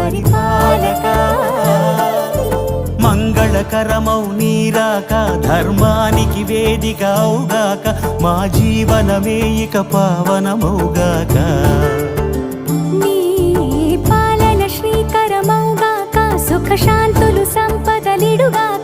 పరిపాలక మంగళకరమౌ నీరాక ధర్మానికి వేదిక అవుగాక మా జీవనమే ఇక పావనమౌగాక నీ పాలన శ్రీకరమౌగాక సుఖ శాంతులు సంపదలిడుగాక